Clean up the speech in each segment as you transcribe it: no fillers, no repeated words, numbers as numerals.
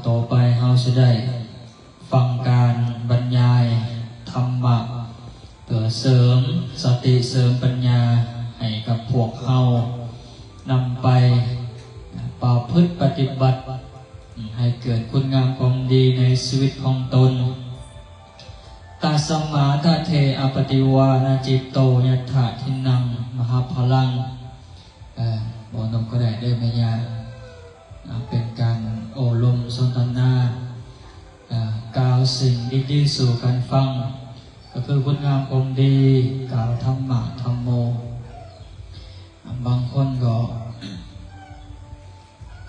ต่อไปเราจะได้ฟังการบรรยายธรรมะเพื่อเสริมสติเสริมปัญญาให้กับพวกเรานำไปประพฤติปฏิบัติให้เกิดคุณงามความดีในชีวิตของตนตาสัมมาทาเทอปฏิวานาจิตโตยัตถะทินังมหาพลังบอกนมก็ได้ได้ไหมยาเป็นการโอลมสนทนากล่าวสิ่งดีๆสู่กันฟังก็คือคุณงามความดีกล่าวธรรมะธรรมโมบางคนก็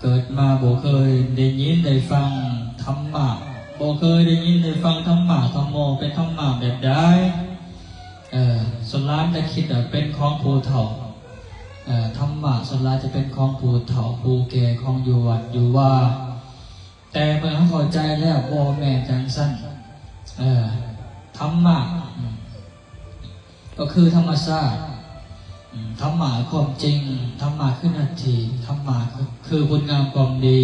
เกิดมาบ่เคยได้ยินได้ฟังธรรมะบ่เคยได้ยินได้ฟังธรรมะธรรมโมเป็นธรรมะแบบใดส่วนล้านจะคิดเป็นของผู้เฒ่าธรรมะส่วนล้านจะเป็นของผู้เฒ่าผู้แก่ของอยู่วัดอยู่ว่าแต่เมื่อเขาเข้าใจแล้วบ่แม่จังสั้นธรรมะก็คือธรรมชาติธรรมะความจริงธรรมะคือนาทีธรรมะคือคุณงามความดี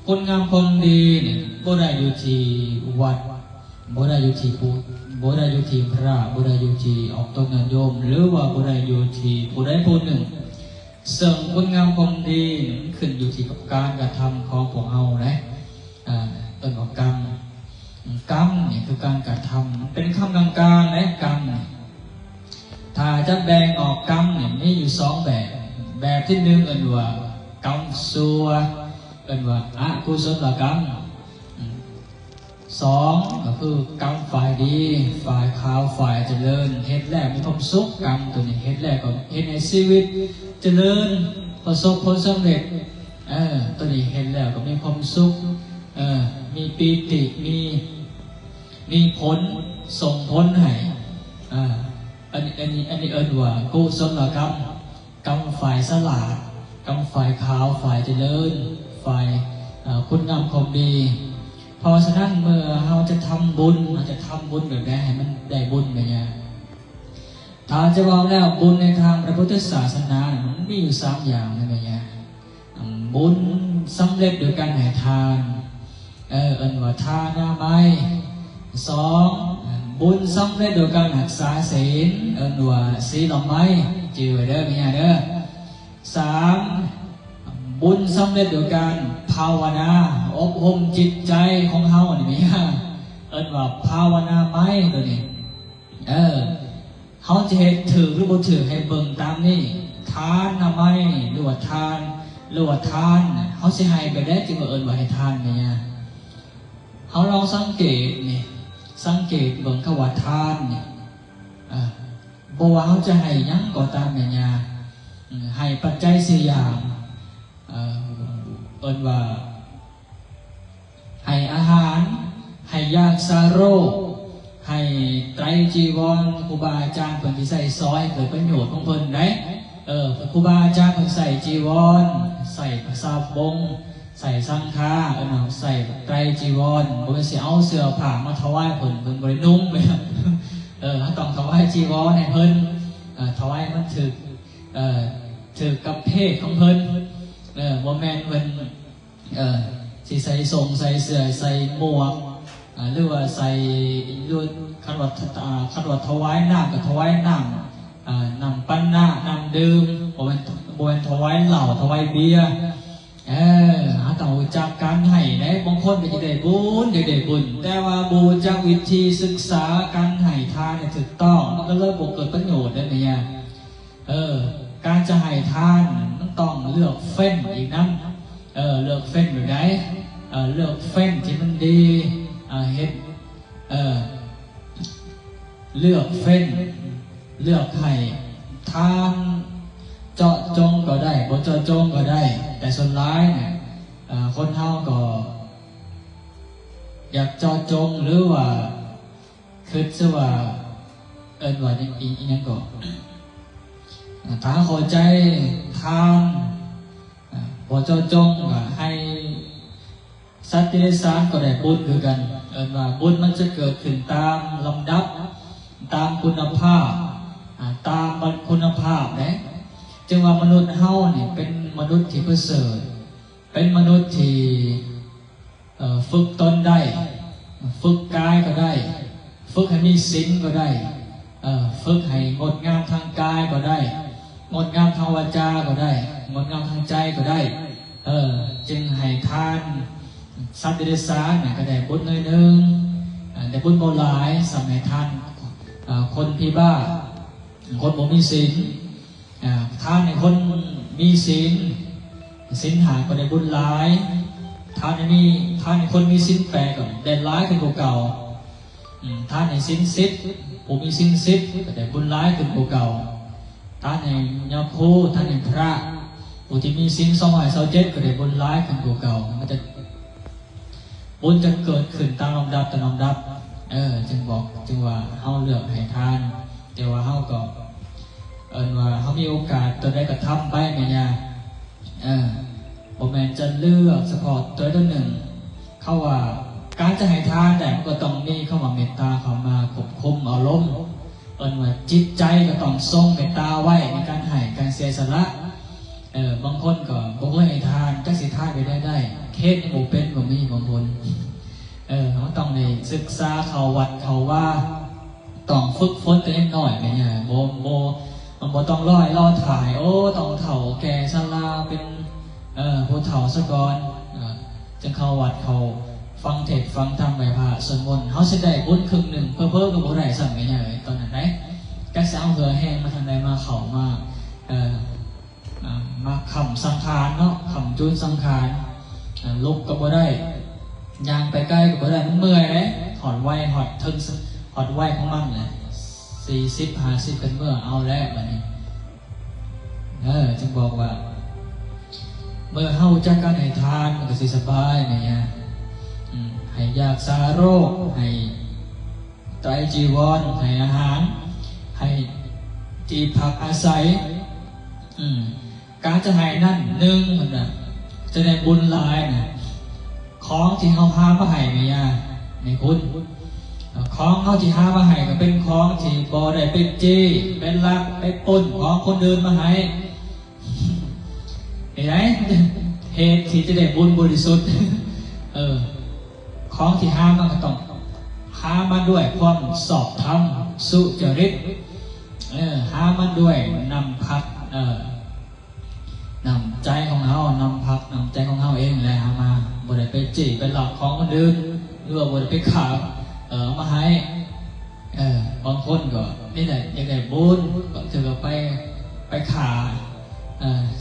คุณงามความดีเนี่ยบ่ได้อยู่ที่วัดบ่ได้อยู่ที่ผู้บ่ได้อยู่ที่พระบ่ได้อยู่ที่ออกตนโยมหรือว่าบ่ได้อยู่ที่ผู้ใดผู้หนึ่งเสริมคุณงามความดีขึ้นอยู่ที่กับการกระทำของพวกเรานะต้นของกรรมนี่คือการกระทำเป็นคำกลางๆนะกรรมถ้าจะแบ่งออกกรรมเนี่ยมีอยู่สองแบบที่หนึ่งเอิ้นว่ากรรมชั่วเอิ้นว่าอกุศลกรรมสองก็คือกรรมฝ่ายดีฝ่ายขาวฝ่ายเจริญเฮ็ดแรกมีความสุขกรรมตัวนี้เฮ็ดแรกก็เฮ็ดในชีวิตเจริญประสบผลสำเร็จตัวนี้เฮ็ดแล้วก็มีความสุขมีปีติมีผลส่งผลให้อันนี้เอิ้นว่ากุศลกรรมกรรมฝ่ายสลาดกรรมฝ่ายขาวฝ่ายเจริญฝ่ายคุณงามความดีเพราะฉะนั้นเมื่อเราจะทำบุญเราจะทำบุญแบบไหนให้มันได้บุญแบบนี้ถ้าจะว่าแล้วบุญในทางพระพุทธศาสนามันมีอยู่3อย่างนะแบบนี้บุญสำเร็จโดยการให้ทานเอิ้นว่าทานามัย2บุญสำเร็จโดยการรักษาศีลเอิ้นว่าศีลไม้จื่อไว้เด้อพี่เด้อ3บุญสำเร็จโดยการภาวนาอบรมจิตใจของเฮานี่พี่เอิ้นว่าภาวนาไม้ตัวนี้เฮาจะเฮ็ดถือหรือบ่ถือให้เบิ่งตามนี้ทานนามัยหรือว่าทานเฮาสิให้ไปได้จึงว่าเอิ้นว่าให้ทานเนี่ยเฮาลองสังเกตนี่สังเกตเบิ่งคำว่าทานนี่บ่ว่าเฮาจะให้หยังก็ตามเนี่ยให้ปัจจัย4อย่างเอิ้นว่าให้อาหารให้ยาสาโรคให้ไตรจีวรครูบาอาจารย์เพิ่นสิใส่ซอยเกิดประโยชน์ของเพิ่นได้ครูบาอาจารย์เพิ่นใส่จีวรใส่ผ้าสบงใส่สังฆาใส่ไตรจีวรบ่แม่นสิเอาเสื้อผ้ามาถวายเพิ่นบ่ได้นุ่งไปเขาต้องถวายจีวรให้เพิ่นถวายมันถึกกับเพศของเพิ่นบ่แม่นเพิ่นสิใส่ส่งใส่เสื้อใส่หมวกหรือว่าใส่ด้วยคันว่าถวายน้ำก็ถวายน้ำปั้นน้ำดื่มบ่แม่นถวายเหล้าถวายเบียร์ต้องรู้จักการให้นะบางคนก็จะได้บุญแต่ว่าบุญจากวิธีศึกษาการให้ทานถูกต้องมันก็เลยบ่เกิดประโยชน์ได้ไหมเนี่ยการจะให้ทานมันต้องเลือกเฟ้นอีกนั้นเลือกเฟ้นแบบไหนเลือกเฟ้นที่มันดีเฮ็ดเลือกเฟ้นเลือกให้ทานเจาะจงก็ได้บ่เจาะจงก็ได้แต่ส่วนร้ายเนี่ยคนเฮาก็อยากเจาะจงหรือว่าคิดซะว่าเอิ้นว่าอีหยังก็ถ้าเข้าใจทานบ่เจาะจงก็ให้สัตว์ที่ได้สร้างก็ได้บุญคือกันเอิ้นว่าบุญมันจะเกิดขึ้นตามลำดับตามคุณภาพตามคุณภาพนะจึงว่ามนุษย์เฮาเนี่ยเป็นมนุษย์ที่ประเสริฐเป็นมนุษย์ที่ ฝึกตนได้ฝึกกายก็ได้ฝึกให้มีศีลก็ได้ฝึกให้งดงามทางกายก็ได้งดงามทางวาจาก็ได้งดงามทางใจก็ได้จึงให้ทานสัตว์เดรัจฉานก็ได้บุญหนึ่งได้บุญโบหลายสมัยทานคนพิบ้าคนบ่มีศีลทานในคนมีศีลศีลหาก็ได้บุญหลายทานในคนมีศีลแปดก็ได้หลายขึ้นกว่าเก่าทานในศีลสิบผู้มีศีลสิบก็ได้บุญหลายขึ้นกว่าเก่าทานในยาคูทานในพระผู้ที่มีศีล227ก็ได้บุญหลายขึ้นกว่าเก่ามันจะบุญจะเกิดขึ้นตามลำดับจึงว่าเฮาเลือกให้ทานแต่ว่าเฮาก็ว่าเฮามีโอกาสตัวใดก็ทำไปแม่ย่าบ่แม่นจะเลือกเฉพาะตัวหนึ่งเขาว่าการจะให้ทานแต่ก็ต้องมีเข้ามาเมตตาเข้ามาควบคุมอารมณ์ว่าจิตใจก็ต้องทรงเมตตาไว้ในการให้การเสียสละบางคนก็บ่เคยให้ทานจักสิทานไปได้เคสนี่บ่เป็นบ่มีบางคนเขาต้องได้ศึกษาเข้าวัดเข้าว่าต้องฝึกฝนตัวเองหน่อยแม่ย่าบ่ต้องรอถ่ายต้องเฒ่าแก่ชราเป็นผู้เฒ่าซะก่อนจึงเข้าวัดเขาฟังเทศฟังธรรมไหว้พระสวดมนต์เขาสิได้บุญครึ่งหนึ่งเพิ่มก็บ่ได้สั่งแม่ย่าตอนนั้นได้ก็สิเอาเหือแห้งมาทางใดมาเข้ามาค้ำสังขารเนาะค้ำจุนสังขารลุกก็บ่ได้ย่างไปใกล้ก็บ่ได้มันเมื่อยเลยหอดไว้หอดทึงหอดไว้ของมันเลย40-50เป็นเมื่อเอาแล้วบัดนี้จึงบอกว่าเมื่อเฮาจักการให้ทานมันก็สิสบายเนี่ยให้ยาสาโรคให้ไตรจีวรให้อาหารให้ที่พักอาศัยการจะให้นั่นหนึ่งมันจะได้บุญหลายนะของที่เฮาหามาให้เนี่ยในคุณของเฮาที่หามาให้ก็เป็นของที่บ่ได้เป็นจี้เป็นลักไปปล้นของคนอื่นมาให้เห็นไหมเหตุที่จะได้บุญบริสุทธิ์ของที่หามาก็ต้องหามาด้วยความสอบธรรมสุจริตหามาด้วยนำพักนำใจของเฮานำพักนำใจของเฮาเองแหละหามาบ่ได้ไปจี้ไปหลอกของคนอื่นหรือว่าบ่ได้ไปขามาให้บางคนก็นี่แหละอยากได้บุญก็ถือไปขา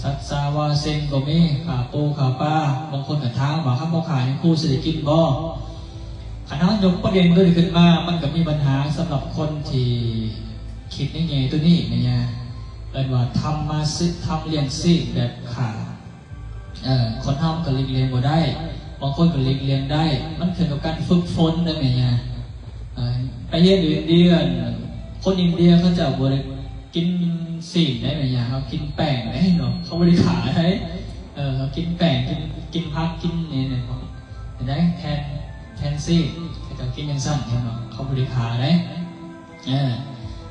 สัตว์สาวาเซงก็มีขาปูขาปลาบางคนกับท้าบอกข้าวขาให้คู่สิริกินบ่ขณะยกประเด็นด้วยขึ้นมามันก็มีปัญหาสำหรับคนที่คิดในแง่ตัวนี้เนี่ยว่าทำมาซึทำเลี้ยงซีแบบขาคนทำก็เลี้ยงบ่ได้บางคนก็เลี้ยงได้มันขึ้นกับการฝึกฝนได้ไหมเนี่ยไปเรียนอินเดียคนอินเดียเขาจะบ่ได้กินสิ่งได้ไหมเนี่ยเขากินแป้งได้เนาะเขาบริขารได้เขากินแป้งกินพักกินเนี่ยได้แทนซี่เขาจะกินยังสั้นเนาะเขาบริขารได้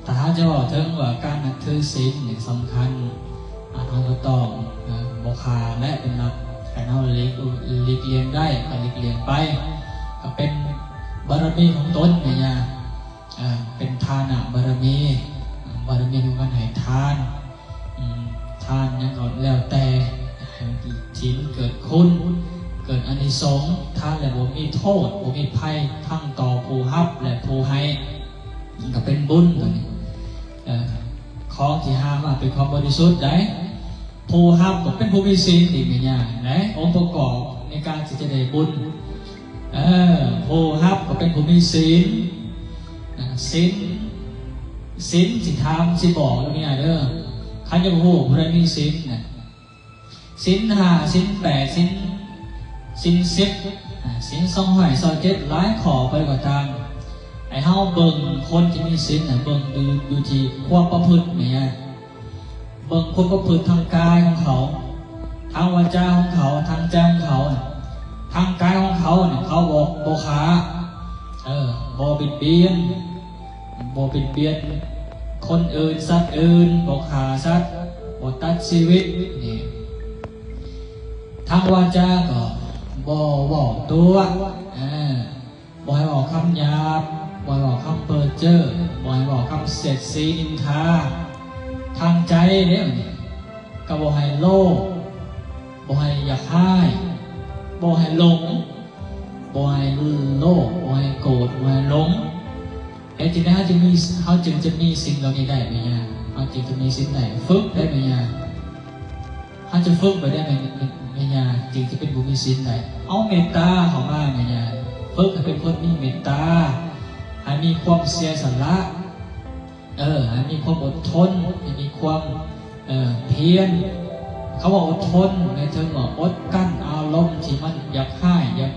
แต่ถ้าจะบอกถึงว่าการนับถือศีลสำคัญเราก็ต้องบกขาและเป็นนับการเอาหลีกเลี่ยงได้ก็หลีกเลี่ยงไปก็เป็นบารมีของตนเนี่ยเป็นทานะบารมีของการให้ทานยังก่อนแล้วแต่ที่มันเกิดคุณเกิดอานิสงส์ทานแล้วบ่มีโทษบ่มีภัยทั้งต่อผู้รับและผู้ให้ก็เป็นบุญตัวนี้ของที่ห้ามมาเป็นความบริสุทธิ์ได้ผู้รับก็เป็นผู้มีศีลอีกอย่างนะองค์ประกอบในการที่จะได้บุญผู้รับก็เป็นผู้มีศีลศีลสิทำสิบอกแล้วเนี่ยเด้อขันจะพูดผู้ใดมีศีลนะศีล5ศีล8ศีล10ศีล227หลายขอไปกว่าทางไอ้เฮาเบิ่งคนที่มีศีลเบิ่งดูที่ความประพฤติเนี่ยเบิ่งความประพฤติทางกายของเขาทางวาจาของเขาทางใจของเขาทางกายของเขาเนี่ยเขาบอกบ่ค้าบ่บิดเบียนคนอื่นสัตว์อื่นบ่ฆ่าสัตว์บ่ตัดชีวิตนี่ทางวาจาก็ บ่บอกตัวบ่ให้บอกคำหยาบบ่ให้บอกคำเพ้อเจ้อบ่ให้บอกคำเสียดสีนินทาทางใจเนี่ยก็บ่ให้โลภบ่ให้อยากให้บ่ให้หลงบ่ให้โลภบ่ให้โกรธบ่ให้หลงจริงๆเขาจึงจะมีสิ่งเหล่านี้ได้ไหมเนี่ยเขาจึงจะมีสิ่งไหนฝึกได้ไหมเนี่ยเขาจะฝึกไปได้ไหมเนี่ยจึงจะเป็นบุญมีสิ่งไหนเอาเมตตาเข้ามาไหมเนี่ยฝึกให้เป็นคนมีเมตตาให้มีความเสียสละให้มีความอดทนให้มีความเพียรเขาบอกอดทนในเชิงว่าอดกั้นอารมณ์ที่มันอยากให้อยาก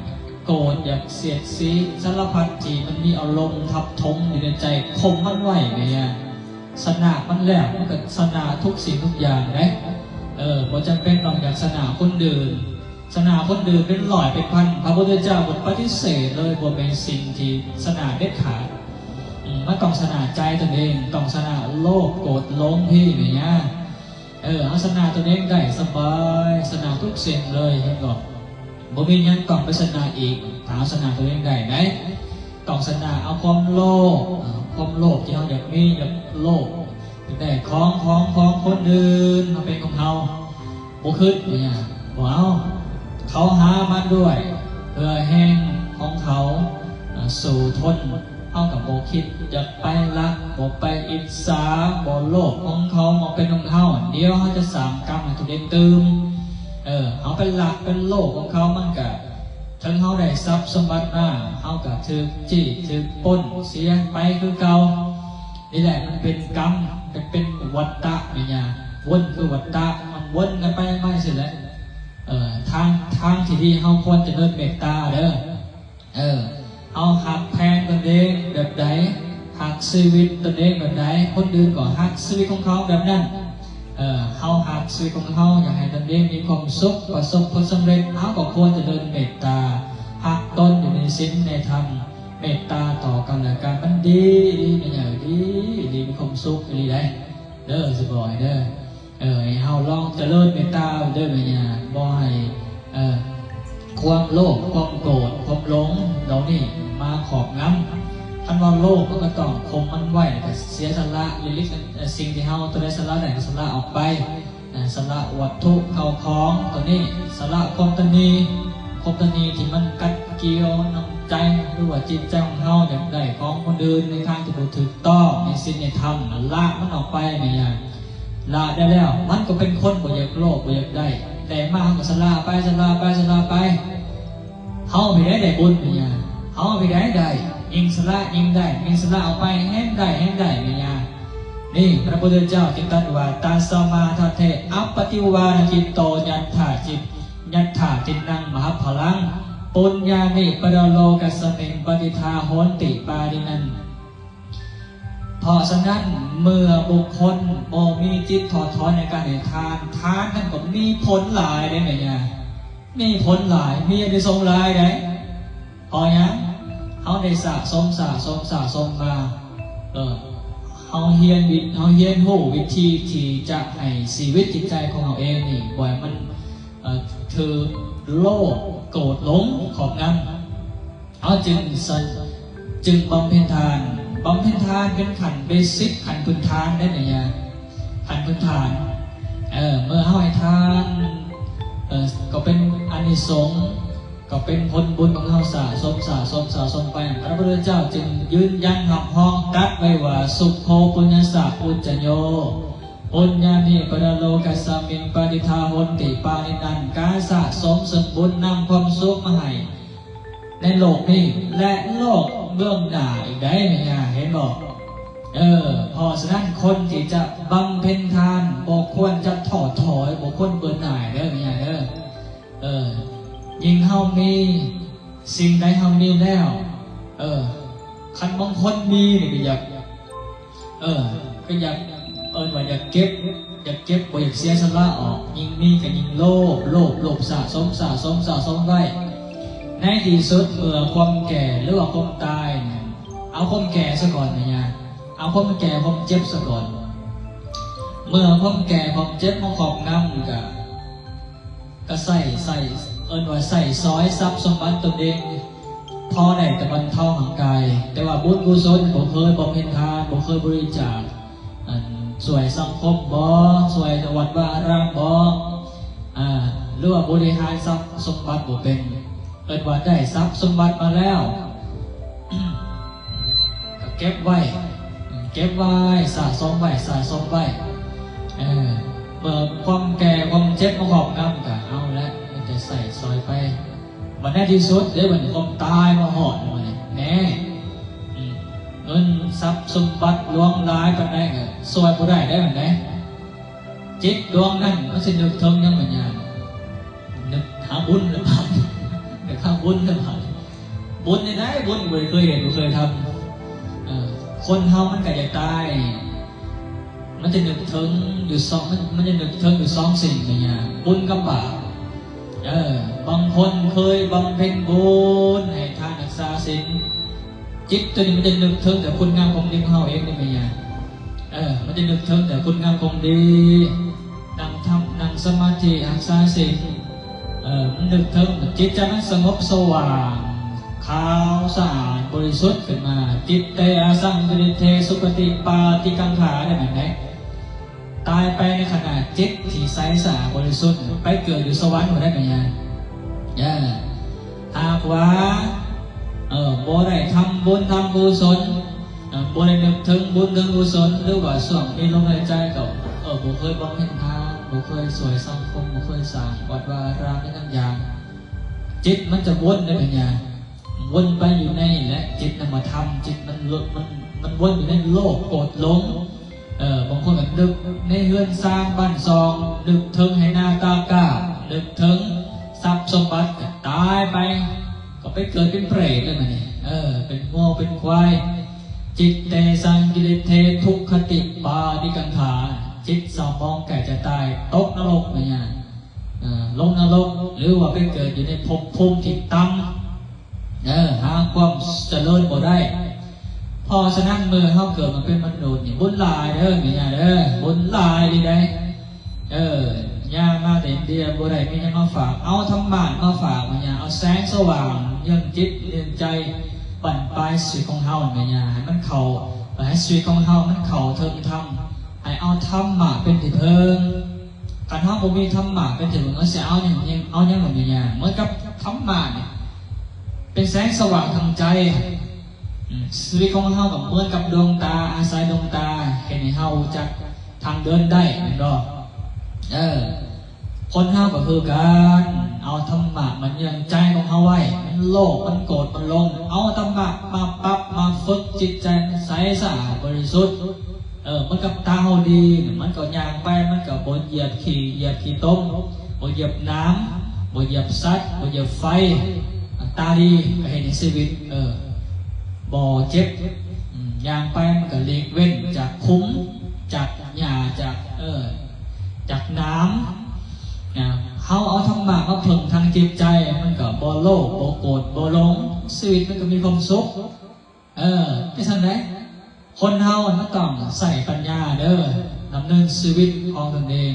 โกรธอยากเสียดสีสารพัดที่มันมีอารมณ์ทับถมอยู่ในใจคมมันไหวไงเนี่ยสนามันแหลมมันก็สนาทุกสิ่งทุกอย่างนะพอจำเป็นต้องอยากสนาคนดื่นสนาคนดื่นเป็นหลายเป็นพันพระพุทธเจ้าบทปฏิเสธเลยบทเป็นสิ่งที่สนาเด็ดขาดไม่ต้องสนาใจตัวเองต้องสนาโลภโกรธหลงพี่เนี่ยเอาสนาตัวเองได้สบายสนาทุกสิ่งเลยเห็นก่อนบ่มีงั้นต้องไปสนาอีกถามสนาตัวเองได้ไหมต้องสนาเอาความโลภที่เราอยากมีอยากโลภได้ของคนอื่นมาเป็นของเราบุขึ้นเนี่ยว้าวเขาหามาด้วยเพื่อแห่งของเขาสู่ทนเอากับโบคิดอยากไปรักโบไปอิจฉาโบโลภของเขามาเป็นของเขาเดี๋ยวเขาจะสั่งกรรมให้ตัวเองตื่นเขาเป็นหลักเป็นโลกของเขามันกะทั้งเขาได้ทรัพย์สมบัติมาเขากะถือจี้ถือปล้นเสียไปคือเก่านี่แหละมันเป็นกรรมเป็นวัฏฏะเนี่ยวนคือวัฏฏะมันวนกันไปไม่เสร็จแล้วทางที่ดีเขาควรจะเดินเมตตาเด้อเอาหักแพงตัวเองแบบไหนหักชีวิตตัวเองแบบไหนคนอื่นก็หักชีวิตของเขาแบบนั้นเขาหักชีวิตของเขาอยากให้ตนเองมีความสุขประสบผลสำเร็จเขาก็ควรจะเดินเมตตาหักตนอยู่ในศีลในธรรมเมตตาต่อกันและกันมันดีเป็นอย่างดีมีความสุขดีได้เด้อสิบ่อยเด้อให้เขาลองจะเดินเมตตาเด้อเนี่ยบ่ให้ความโลภความโกรธความหลงเหล่านี้มาขอบงำท่านว่าโลภก็ต้องคมมันไหวแต่เสียสละลิกสิ่งที่เขาตัวได้สละแต่สละออกไปสละวัตถุเข้าของตัวนี้สละความตนีที่มันกัดเกี่ยวน้ำใจหรือว่าจิตใจของเขาอย่างใดของคนอื่นในทางที่ถูกต้องในศีลในธรรมละมันออกไปไม่ยากละได้แล้วมันก็เป็นคนบ่อยากโลภบ่อยากได้แต่มาเขาก็สละไปเขาไปได้บุญไม่ยากเขาไปได้ยิงสละยิงได้ยิงสละออกไปแห้งได้ไม่ยากนี่พระพุทธเจ้าจึงตรัสว่าตาสมาทัเทอัปปติวาจิตโตยัตถาจิตนังมหาพลังปุญญาณิปรโลกัสมิงปฏิทาโหนติปารินันเพราะฉะนั้นเมื่อบุคคลมีจิตถอดถอนในการให้ทานนั่นก็มีผลหลายได้ไหมเนี่ยมีผลหลายมีอานิสงส์หลายได้พอยังเขาได้สะสมมาเขาเฮียนหูวิธีที่จะให้ชีวิตจิตใจของเราเองนี่บ่อยมันคือโลภโกรธหลงขอบงำเขาจึงบำเพ็ญทานเป็นขันเบสิกขันพื้นฐานได้ไหมเนี่ยขันพื้นฐานเมื่อเขาให้ทานก็เป็นอานิสงส์ก็เป็นผลบุญของเราสะสมไปพระพุทธเจ้าจึงยืนยันคำพ้องตัดไว้ว่าสุขโภปุญญสัพพุจจโยปุญญาณิปรโลกัสสมิงปฏิทาโหนติปานินันการสะสมสมบุญนำความสุขมาให้ในโลกนี้และโลกเบื้องหน้าอีกได้ไหมเนี่ยเห็นบอกพอฉะนั้นคนที่จะบำเพ็ญทานบอกควรจะถอดถอยบอกควรเบื่อหน่ายได้ไหมเนี่ยยิ่งเฮามีสิ่งใดเฮามีแล้วคันบางคนมีนี่ก็อยากว่าอยากเก็บบ่อยากเสียสละออกยิ่งมีก็ยิ่งโลภสะสมไว้ในที่สุดเมื่อความแก่หรือว่าความตายเอาความแก่ซะก่อนเนี่ยเอาความแก่ความเจ็บซะก่อนเมื่อความแก่ความเจ็บมาครอบงำก็ใส่ เอิ้นว่าใส่ซอยทรัพย์สมบัติตนเองพอได้แต่บรรเทาห่างกายแต่ว่าบุญกุศลบ่เคยบำเพ็ญทานบ่เคยบริจาคสวยสังคมบ่สวยจังหวัดว่าอารามบ่หรือว่าบริหารทรัพย์สมบัติบ่เป็นเอิ้นว่าได้ทรัพย์สมบัติมาแล้วก็เก็บไว้สะสมไว้เมื่อความแก่ความเจ็บมาหอบงำก็เอาละมันจะใส่ซอยไปมันแน่ที่สุดเดี๋ยวมันความตายมาหอดมันแน่เงินทรัพย์สมบัติล่วงร้ายไปได้ก็ซอยผู้ได้เหมือนไงจิตดวงนั้นมันจะนึกถึงยังเหมือนอย่างนึกหาบุญหรือเปล่านึกหาบุญหรือเปล่าบุญในไหนบุญเคยเห็นเคยทำคนเฮามันก็จะตายมันจะนึกถึงอยู่สองมันจะนึกถึงอยู่สองสิ่งเนี่ยบุญกับบาปบางคนเคยบำเพ็ญบุญให้ทานรักษาศีลจิตตัวนี้มันจะนึกถึงแต่คุณงามความดีของเราเองนี่ไม่ยากมันจะนึกถึงแต่คุณงามความดีนั่งทำนั่งสมาธิรักษาศีลมันนึกถึงจิตใจมันสงบสว่างขาวสะอาดบริสุทธิ์ขึ้นมาจิตเตอาสังกิริเทสุปฏิปาติกังขาได้ไหมไหนตายไปในขณะจิตที่ใสสะอาดบริสุทธิ์ไปเกิดอยู่สวรรค์หมดได้ไหมยังหากว่าบ่ได้ทำบุญทำกุศลบ่ได้นึกถึงบุญถึงกุศลหรือว่าส่วนมีลมหายใจกับบ่เคยบำเพ็ญทานบ่เคยสวยสังคมบ่เคยสร้างวัดวารามในทั้งอย่างจิตมันจะวนได้ไหมยังวนไปอยู่ในและจิตนามธรรมจิตมันวนอยู่ในโลกโกรธหลงบางคนก็นึกในเฮือนสร้างบ้านซองนึกถึงให้หน้าตากล้านึกถึงทรัพย์สมบัติตายไปก็ไปเกิดเป็นเปรตเลยมันนี่เป็นโง่เป็นควายจิตเตสังกิริเททุกขติปาดิกังขาจิตเศร้ามองแก่จะตายตกนรกเนี่ยลงนรกหรือว่าไปเกิดอยู่ในภพภูมิที่ต่ำหาความเจริญบ่ได้พอฉะนั้นเมื่อเขาเกิดมาเป็นมนุษย์นี่บุญหลายเนี่ยบุญหลายดีได้ย่ามาแต่เดียบุได้มีมาฝากเอาธรรมะมาฝากมันเอาแสงสว่างยังจิตเรียนใจปั่นปลายชีวิตของเฮามันให้มันเข่าให้ชีวิตของเฮามันเข่าเทิงธรรมให้เอาธรรมะเป็นที่เพิงการเฮาบ่มีธรรมะเป็นที่เพิงมันจะเอาอย่างแบบนี้เหมือนกับธรรมะเนี่ยเป็นแสงสว่างทางใจชีวิตของเฮากับเหมือนกับดวงตาอาศัยดวงตาเห็นให้เฮาจักทางเดินได้เห็นบ่คนเฮาก็คือการเอาธรรมะมันยังใจของเฮาไว้มันโลภมันโกรธมันหลงเอาธรรมะมาปรับมาฝึกจิตใจใสสะอาดบริสุทธิ์มันกับตาเฮาดีมันก็ย่างไปมันก็บ่เหยียบขี้ต้มบ่เหยียบน้ำบ่เหยียบสัตว์บ่เหยียบไฟตาดีก็เห็นในชีวิตบ่เจ็บย่างไปมันก็เลีกเว้นจากคุ้มจากหญ้าจากน้ำเขาเอาธรรมะมาผึ่งทางจิตใจมันก็บ่โลภบ่โกรธบ่หลงชีวิตมันก็มีความสุขไม่ใช่ไหมคนเฮามันต้องใส่ปัญญาดำเนินชีวิตของตนเอง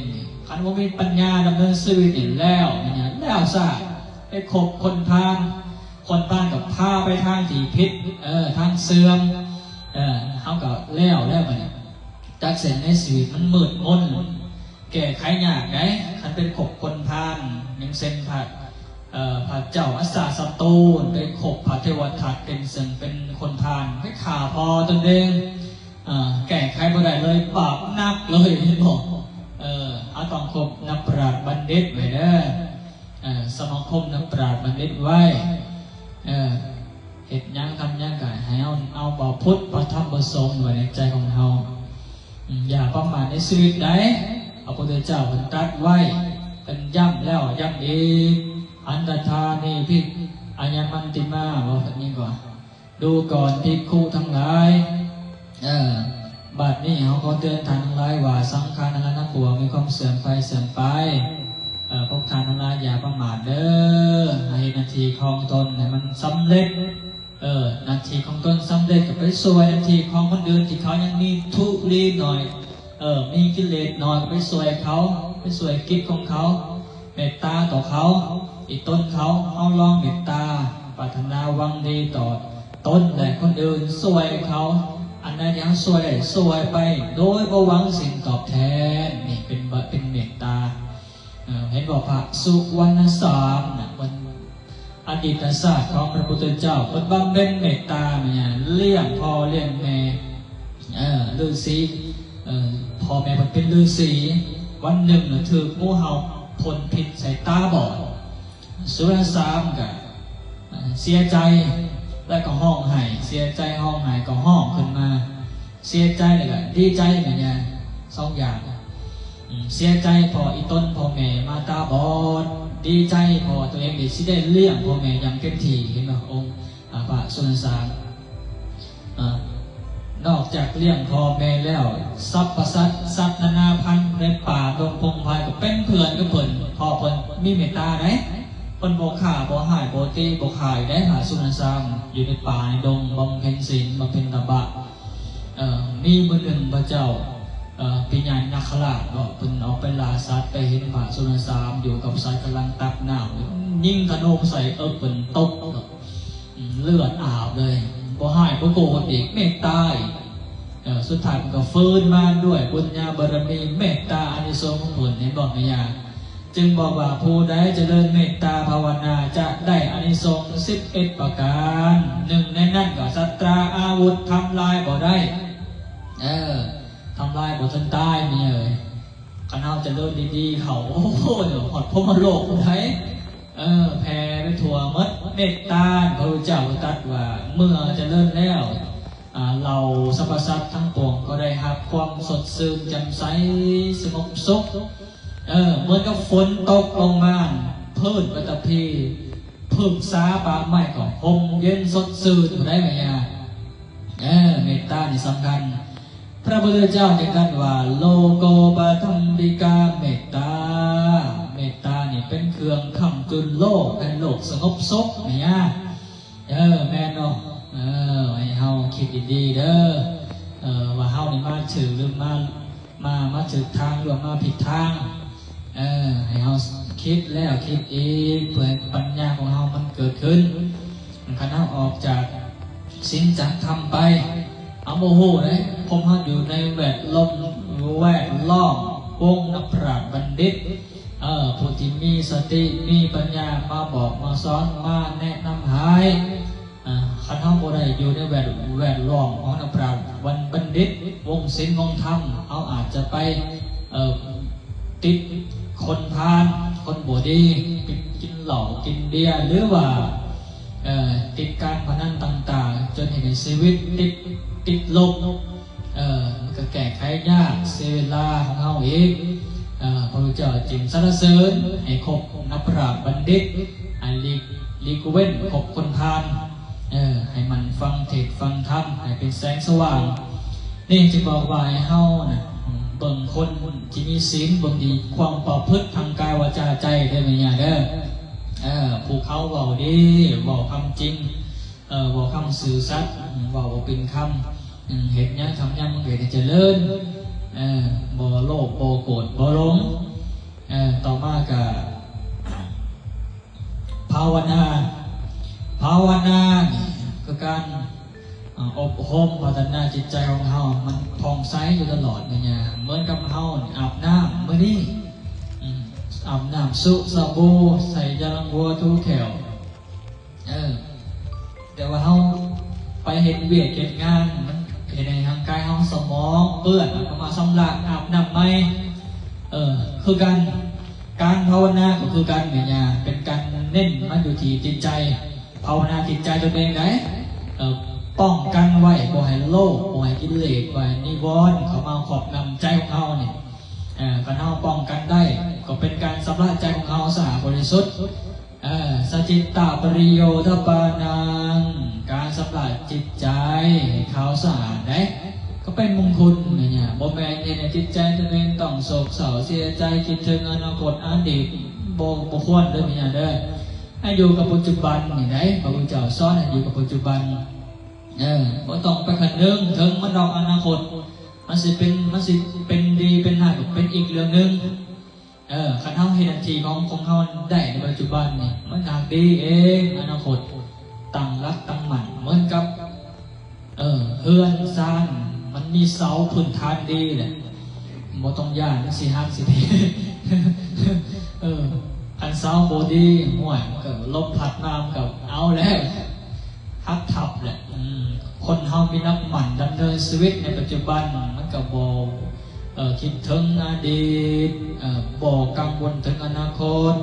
คันว่ามีปัญญาดำเนินชีวิตนี่แล้วซะไปคบคนพาลกับพาไปทางที่ผิดทางเสื่อมเขาก็แล้วมันจากเส้นในชีวิตมันมืดมนแก้ไขยากไงคันเป็นขบคนพาลยังเส้นผัดเจ้าอัสสาสัตตูไปขบผัดเทวทัตเป็นเส้นเป็นคนพาลไม่ขาพอตนเองแก้ไขบ่ได้เลยบาปนักเลยเห็นบอกเอาต้องขบนักปราชญ์บัณฑิตไว้สมาคมนักปราชญ์บัณฑิตไว้เหตุยังทำยังไงให้เอาบ่าวพุทธพระธรรมพระสงฆ์ไว้ในใจของเราอย่าประมาทในชีวิตใดพระพุทธเจ้าเป็นตรัสไว้เป็นย้ำแล้วย้ำอีกอันตธานีพิกอัญญมันติมาบอกแบบนี้ก่อนดูก่อนภิกขุทั้งหลายบัดนี้เขาก็เตือนท่านทั้งหลายว่าสังขารนั้นนักบัวมีความเสื่อมไปพวกท่านทั้งหลายอย่าประมาทให้นาทีของตนให้มันสำเร็จนาทีของตนสำเร็จกับไปสวยนาทีของคนอื่นที่เขายังมีทุลีหน่อยมีกิเลสหน่อยไปสวยเขาไปสวยกิจของเขา เมตตาต่อเขาอีต้นเขาลองเมตตาปรารถนาหวังดีต่อต้นและคนอื่นช่วยเขาอันนั้นยังช่วยไปโดยบ่หวังสิ่งตอบแทนนี่เป็นเมตตาเห็นบอกพระสุวรรณสามวันอดีตศาสตร์ของพระพุทธเจ้าเป็นบำเพ็ญเมตตาเนี่ยเลี้ยงพ่อเลี้ยงแม่ฤาษีพ่อแม่เป็นฤาษีวันหนึ่งถืองูเห่าพ่นพิษใส่ตาบอดสุวรรณสามก็เสียใจแล้วก็ห้องไห้เสียใจห้องไห้ก็ห้องขึ้นมาเสียใจเลยก็ดีใจเหมือนกันสองอย่างเสียใจพออีต้นพ่อแม่มาตาบอดดีใจพอตัวเองได้เลี้ยงพ่อแม่อย่างเต็มที่เห็นไหมองค์พระสุวรรณสามนอกจากเลี้ยงพ่อแม่แล้วทรัพย์ประสัตสัตว์นานาพันธุ์ในป่าดงพงไพ่ก็เป็นเพื่อนก็เพิ่นพ่อเพิ่นมีเมตตาได้เพิ่นบ่ฆ่าบ่หายบ่ตีบ่ขายได้หาสุนันซามอยู่ในป่าในดงบำเพ็ญศีลบำเพ็ญตบะมีมื้อหนึ่งพระเจ้าปิญญาณนาคราชก็เพิ่นเอาไปล่าสัตว์ไปเห็นพระสุนันซามอยู่กับสัตว์กำลังตักน้ำยิงธนูใส่เพิ่นตกเลือดอาบเลยบ่หายบ่โกรธอีกเมตตาสุดท้ายมันก็ฟื้นมาด้วยบุญญาบารมีเมตตาอานิสงส์ของผลในบอกในยาจึงบอกว่าผู้ใดเจริญเมตตาภาวนาจะได้อานิสงส์11ประการหนึ่งในนั้นก็ศัตราอาวุธทำลายบ่ได้ทำลายบ่ทันตายมีเลยขณะเจริญดีๆเขาโอ้โหเดี๋ยวหอดพมโลกไทยแผ่ไปทั่วมดเมตตาพระพุทธเจ้าตรัสว่าเมื่อเจริญแล้วเราสรรพสัตว์ทั้งปวงก็ได้รับความสดชื่นแจ่มใสสงบสุขเหมือนกับฝนตกลงมาพืชวัตพีพึ่งสาป่าไม้ก็ห่มเย็นสดชื่นได้ไหมยาเมตตานี่สำคัญพระพุทธเจ้าจึงตรัสว่าโลโกปทัมปิกาเมตตาเมตตานี่เป็นเครื่องค้ำจุนโลกให้โลกสงบสุขเนี่ยแม่น้องให้เฮาคิดดีๆเด้อว่าเฮานี่มาถือหรือมาถือทางหรือมาผิดทางให้เฮาคิดแล้วคิดอีกเพื่อปัญญาของเฮามันเกิดขึ้นคันเฮาออกจากศีลจากธรรมไปเอาโมโหเลยผมเฮาอยู่ในแวดล้อมวงนักปราชญ์บัณฑิตผู้ที่มีสติมีปัญญามาบอกมาสอนมาแนะนำให้คันเฮาบ่ได้อยู่ในแวดล้อมของนักปราชญ์บัณฑิตวงศีลวงธรรมเอาอาจจะไปติดคนพาลคนบ่ดีกินเหล้ากินเบียร์หรือว่าติดการพนันต่างๆจนเห็นชีวิตติดลบมันก็แก้ไขยากเสียเวลาของเฮาอีกพระพุทธเจ้าจึงสรรเสริญให้คบนักปราชญ์บัณฑิตให้ลีกเว้นคบคนพาลให้มันฟังเทศฟังธรรมให้เป็นแสงสว่างนี่จะบอกว่าให้เฮานะเบิ่งคนที่มีศีลบ่ดีความประพฤติทางกายวาจาใจได้ไหมเนี่ยเด้อผู้เขาเว้าดีเว้าคำจริงเว้าคำสื่อสัตย์เว้าเป็นคำเห็นยังทำยังมันเกิดเจริญบ่โลภบ่โกรธบ่หลงต่อมาก็ภาวนาคือการอบรมพัฒนาจิตใจของเฮามันผ่องใสอยู่ตลอดเนี่ยเหมือนกับเฮาอาบน้ำเมื่อนี้อาบน้ำสุสบู่ใส่ยาล้างวัวทุกแถวแต่ว่าเฮาไปเห็นเวียดเก็บงานมันเห็นในทางกายเฮาสมองเปื้อนก็มาสำลักอาบน้ำไหมคือการภาวนาก็คือการเนี่ยเป็นการเน้นมันอยู่ที่จิตใจภาวนาจิตใจตัวเองได้ป้องกันไว้บ่ให้โลภบ่ให้กิเลสบ่ให้นิวรณ์เข้ามาครอบงำใจของเฮาเนี่ยการเฮาป้องกันได้ก็เป็นการสำระใจของเฮาสะอาดบริสุทธิ์สจิตตปริโยทปานังการสำระจิตใจให้เขาสะอาดได้ก็เป็นมงคลเนี่ยบ่แม่นในจิตใจตัวเองต้องโศกเศร้าเสียใจคิดถึงอนาคตอดีตบ่ควรเด้อเนี่ยเด้อให้อยู่กับปัจจุบันนี่ได้พระพุทธเจ้าสอนให้อยู่กับปัจจุบันบ่ต้องไปขัดเรื่องถึงมันดอกอนาคตมันสิเป็นดีเป็นหน้าก็เป็นอีกเรื่องนึง คันเฮาเฮ็ดทันทีของเฮาได้ในปัจจุบันนี่มันอาจดีเองอนาคตตั้งรักตั้งมั่นเหมือนกับเฮือนสร้างมันมีเสาพื้นฐานดีแหละบ่ต้องย่านสิฮักสิเพอันเสาบ่ดีห่วยก็ลมพัดน้ำกับเอาแล้วฮักทับแหละคนเฮามีนักหมั่นดำเนินชีวิตในปัจจุบันมันก็บ่คิดถึงอดีตบ่กังวลถึงอนาคต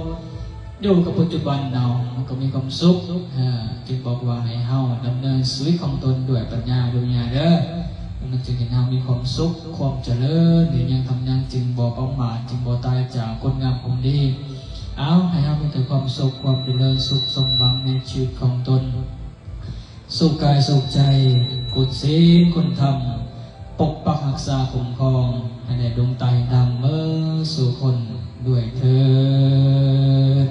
อยู่กับปัจจุบันเรามันก็มีความสุขจึงบอกว่าให้เฮาดำเนินชีวิตของตนด้วยปัญญาด้วยญาณเด้อมันจึงเห็นเฮามีความสุขความเจริญหรือยังทำยังจึงบ่ประมาทจึงบ่ตายจากคนงามคนดีเอาให้เฮามีแต่ความสุขความเจริญสุขสมหวังในชีวิตของตนสุขกายสุขใจกุศลคุณธรรมปกปักรักษาคุ้มครองให้ได้ดวงตาดำสู่คนด้วยเถิด